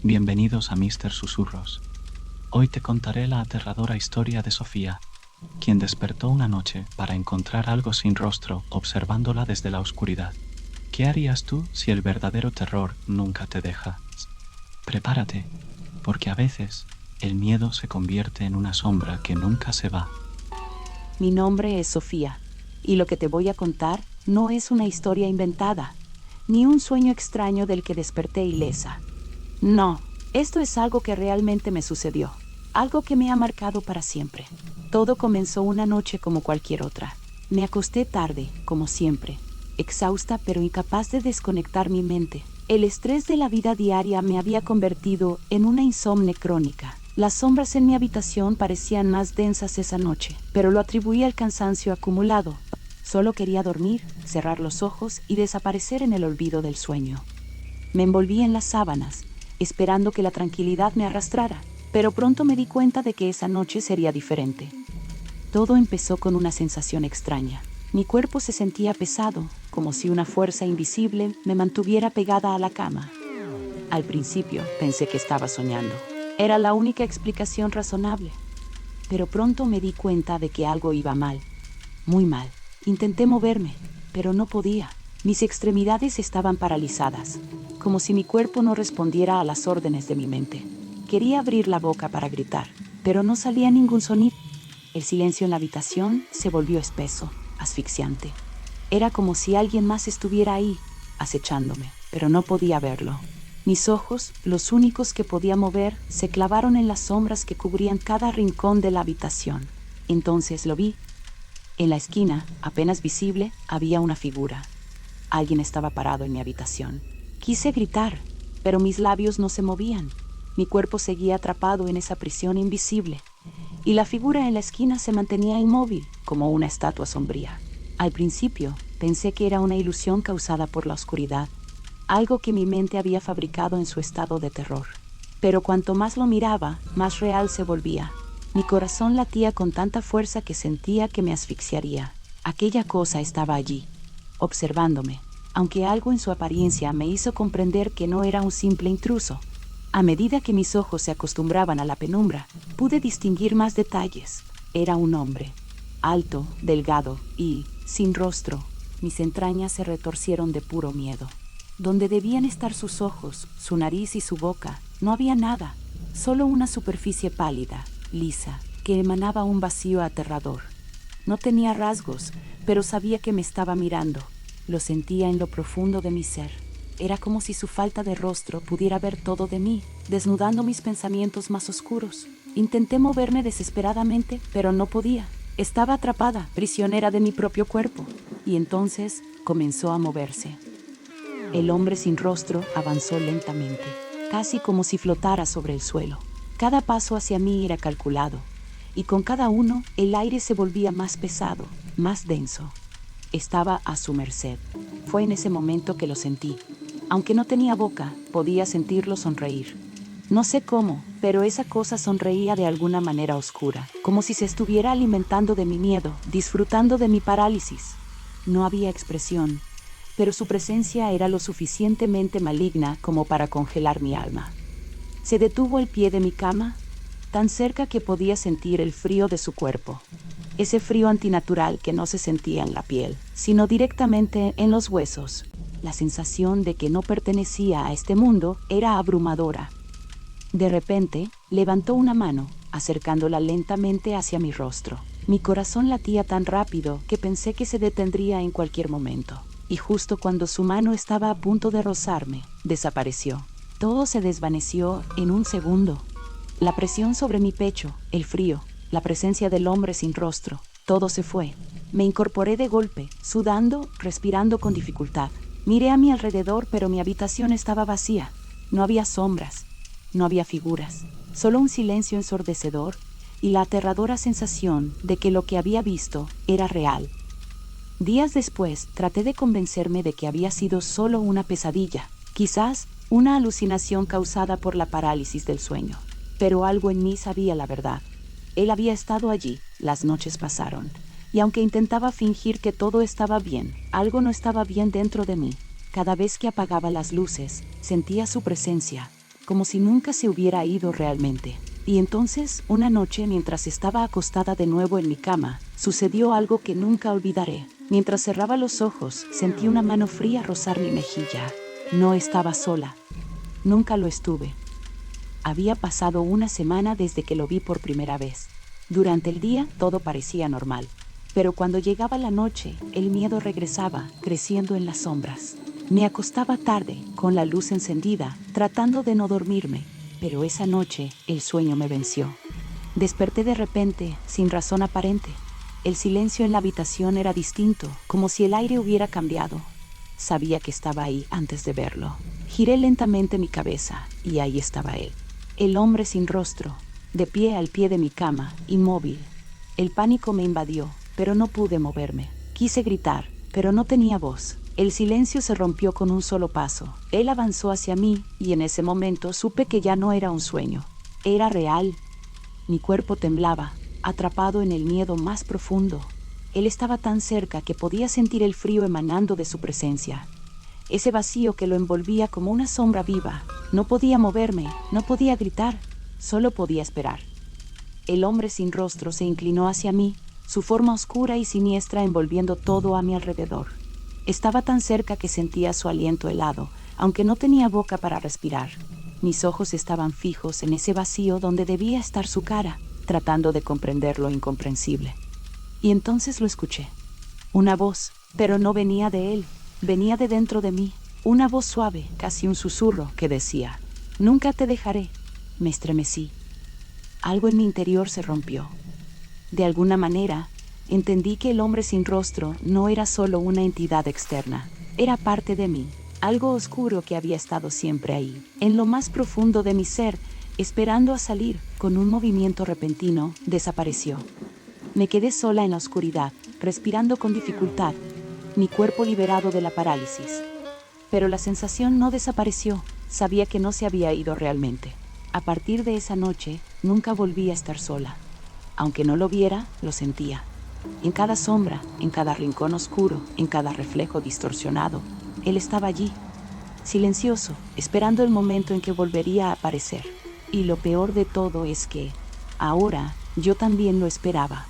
Bienvenidos a Mr. Susurros. Hoy te contaré la aterradora historia de Sofía, quien despertó una noche para encontrar algo sin rostro observándola desde la oscuridad. ¿Qué harías tú si el verdadero terror nunca te deja? Prepárate, porque a veces el miedo se convierte en una sombra que nunca se va. Mi nombre es Sofía, y lo que te voy a contar no es una historia inventada, ni un sueño extraño del que desperté ilesa. No, esto es algo que realmente me sucedió, algo que me ha marcado para siempre. Todo comenzó una noche como cualquier otra. Me acosté tarde, como siempre, exhausta pero incapaz de desconectar mi mente. El estrés de la vida diaria me había convertido en una insomne crónica. Las sombras en mi habitación parecían más densas esa noche, pero lo atribuí al cansancio acumulado. Solo quería dormir, cerrar los ojos y desaparecer en el olvido del sueño. Me envolví en las sábanas, esperando que la tranquilidad me arrastrara, pero pronto me di cuenta de que esa noche sería diferente. Todo empezó con una sensación extraña. Mi cuerpo se sentía pesado, como si una fuerza invisible me mantuviera pegada a la cama. Al principio pensé que estaba soñando. Era la única explicación razonable. Pero pronto me di cuenta de que algo iba mal, muy mal. Intenté moverme, pero no podía. Mis extremidades estaban paralizadas, como si mi cuerpo no respondiera a las órdenes de mi mente. Quería abrir la boca para gritar, pero no salía ningún sonido. El silencio en la habitación se volvió espeso, asfixiante. Era como si alguien más estuviera ahí, acechándome, pero no podía verlo. Mis ojos, los únicos que podía mover, se clavaron en las sombras que cubrían cada rincón de la habitación. Entonces lo vi. En la esquina, apenas visible, había una figura. Alguien estaba parado en mi habitación. Quise gritar, pero mis labios no se movían. Mi cuerpo seguía atrapado en esa prisión invisible, y la figura en la esquina se mantenía inmóvil, como una estatua sombría. Al principio, pensé que era una ilusión causada por la oscuridad, algo que mi mente había fabricado en su estado de terror. Pero cuanto más lo miraba, más real se volvía. Mi corazón latía con tanta fuerza que sentía que me asfixiaría. Aquella cosa estaba allí, observándome, aunque algo en su apariencia me hizo comprender que no era un simple intruso. A medida que mis ojos se acostumbraban a la penumbra, pude distinguir más detalles. Era un hombre, alto, delgado y sin rostro. Mis entrañas se retorcieron de puro miedo. Donde debían estar sus ojos, su nariz y su boca, no había nada, solo una superficie pálida, lisa, que emanaba un vacío aterrador. No tenía rasgos, pero sabía que me estaba mirando. Lo sentía en lo profundo de mi ser. Era como si su falta de rostro pudiera ver todo de mí, desnudando mis pensamientos más oscuros. Intenté moverme desesperadamente, pero no podía. Estaba atrapada, prisionera de mi propio cuerpo. Y entonces comenzó a moverse. El hombre sin rostro avanzó lentamente, casi como si flotara sobre el suelo. Cada paso hacia mí era calculado, y con cada uno el aire se volvía más pesado, más denso. Estaba a su merced. Fue en ese momento que lo sentí. Aunque no tenía boca, podía sentirlo sonreír. No sé cómo, pero esa cosa sonreía de alguna manera oscura, como si se estuviera alimentando de mi miedo, disfrutando de mi parálisis. No había expresión, pero su presencia era lo suficientemente maligna como para congelar mi alma. Se detuvo al pie de mi cama, tan cerca que podía sentir el frío de su cuerpo. Ese frío antinatural que no se sentía en la piel, sino directamente en los huesos. La sensación de que no pertenecía a este mundo era abrumadora. De repente, levantó una mano, acercándola lentamente hacia mi rostro. Mi corazón latía tan rápido que pensé que se detendría en cualquier momento. Y justo cuando su mano estaba a punto de rozarme, desapareció. Todo se desvaneció en un segundo. La presión sobre mi pecho, el frío, la presencia del hombre sin rostro, todo se fue. Me incorporé de golpe, sudando, respirando con dificultad. Miré a mi alrededor, pero mi habitación estaba vacía. No había sombras, no había figuras, solo un silencio ensordecedor y la aterradora sensación de que lo que había visto era real. Días después, traté de convencerme de que había sido solo una pesadilla, quizás una alucinación causada por la parálisis del sueño. Pero algo en mí sabía la verdad. Él había estado allí, las noches pasaron, y aunque intentaba fingir que todo estaba bien, algo no estaba bien dentro de mí. Cada vez que apagaba las luces, sentía su presencia, como si nunca se hubiera ido realmente. Y entonces, una noche, mientras estaba acostada de nuevo en mi cama, sucedió algo que nunca olvidaré. Mientras cerraba los ojos, sentí una mano fría rozar mi mejilla. No estaba sola. Nunca lo estuve. Había pasado una semana desde que lo vi por primera vez. Durante el día todo parecía normal, pero cuando llegaba la noche, el miedo regresaba, creciendo en las sombras. Me acostaba tarde, con la luz encendida, tratando de no dormirme, pero esa noche el sueño me venció. Desperté de repente, sin razón aparente. El silencio en la habitación era distinto, como si el aire hubiera cambiado. Sabía que estaba ahí antes de verlo. Giré lentamente mi cabeza, y ahí estaba él. El hombre sin rostro, de pie al pie de mi cama, inmóvil. El pánico me invadió, pero no pude moverme. Quise gritar, pero no tenía voz. El silencio se rompió con un solo paso. Él avanzó hacia mí, y en ese momento supe que ya no era un sueño. Era real. Mi cuerpo temblaba, atrapado en el miedo más profundo. Él estaba tan cerca que podía sentir el frío emanando de su presencia. Ese vacío que lo envolvía como una sombra viva. No podía moverme, no podía gritar, solo podía esperar. El hombre sin rostro se inclinó hacia mí, su forma oscura y siniestra envolviendo todo a mi alrededor. Estaba tan cerca que sentía su aliento helado, aunque no tenía boca para respirar. Mis ojos estaban fijos en ese vacío donde debía estar su cara, tratando de comprender lo incomprensible. Y entonces lo escuché. Una voz, pero no venía de él, venía de dentro de mí. Una voz suave, casi un susurro, que decía: «Nunca te dejaré». Me estremecí. Algo en mi interior se rompió. De alguna manera, entendí que el hombre sin rostro no era solo una entidad externa, era parte de mí, algo oscuro que había estado siempre ahí, en lo más profundo de mi ser, esperando a salir. Con un movimiento repentino, desapareció. Me quedé sola en la oscuridad, respirando con dificultad, mi cuerpo liberado de la parálisis. Pero la sensación no desapareció, sabía que no se había ido realmente. A partir de esa noche, nunca volví a estar sola. Aunque no lo viera, lo sentía. En cada sombra, en cada rincón oscuro, en cada reflejo distorsionado, él estaba allí, silencioso, esperando el momento en que volvería a aparecer. Y lo peor de todo es que, ahora, yo también lo esperaba.